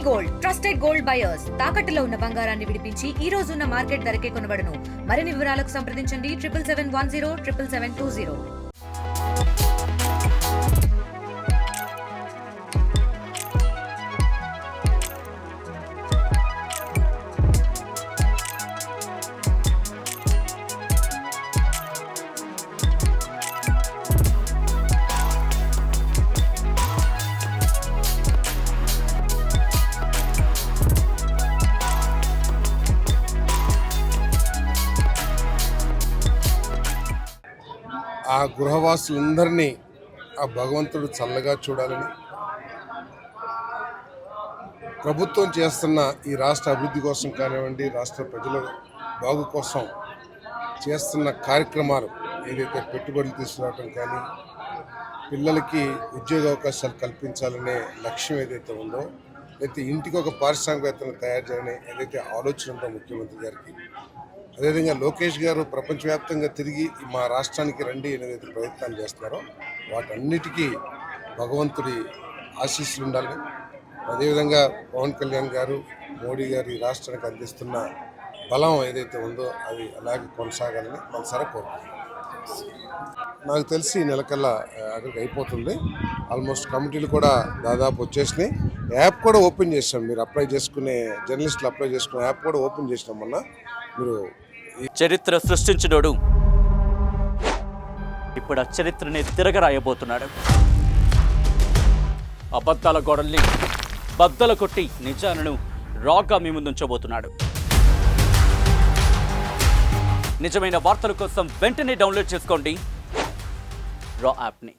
Gold trusted gold buyers తాకట్టులో ఉన్న బంగారాన్ని విడిపించి ఈ రోజు ఉన్న మార్కెట్ ధరకే కొనబడును. మరిన్ని వివరాలకు సంప్రదించండి 7771 77720. ఆ గృహవాసులందరినీ ఆ భగవంతుడు చల్లగా చూడాలని, ప్రభుత్వం చేస్తున్న ఈ రాష్ట్ర అభివృద్ధి కోసం కానివ్వండి, రాష్ట్ర ప్రజల బాగు కోసం చేస్తున్న కార్యక్రమాలు ఏదైతే పెట్టుబడులు తీసుకురావడం కానీ, పిల్లలకి ఉద్యోగ అవకాశాలు కల్పించాలనే లక్ష్యం ఏదైతే ఉందో, అయితే ఇంటికి ఒక పారిశ్రామికవేత్తను తయారు చేయాలనే ఏదైతే ఆలోచన ఉందో ముఖ్యమంత్రి గారికి, అదేవిధంగా లోకేష్ గారు ప్రపంచవ్యాప్తంగా తిరిగి మా రాష్ట్రానికి రండి ఏదైతే ప్రయత్నాలు చేస్తున్నారో వాటన్నిటికీ భగవంతుడి ఆశీస్సులు ఉండాలని, అదేవిధంగా పవన్ కళ్యాణ్ గారు, మోడీ గారు ఈ రాష్ట్రానికి అందిస్తున్న బలం ఏదైతే ఉందో అది అలాగే కొనసాగాలని మనసారా కోరుకుంటున్నాం. నాకు తెలిసి ఈ నెలకల్లా అక్కడికి అయిపోతుంది. ఆల్మోస్ట్ కమిటీలు కూడా దాదాపు వచ్చేసినాయి. యాప్ కూడా ఓపెన్ చేసాం. మీరు అప్లై చేసుకునే జర్నలిస్టులు అప్లై చేసుకునే యాప్ కూడా ఓపెన్ చేసినాం. మొన్న మీరు చరిత్ర సృష్టించినోడు ఇప్పుడు ఆ చరిత్రని తిరగరాయబోతున్నాడు. అబద్ధాల గోడల్ని బద్దలు కొట్టి నిజాలను రాగా మీ ముందుంచబోతున్నాడు. నిజమైన వార్తల కోసం వెంటనే డౌన్లోడ్ చేసుకోండి రా యాప్ని.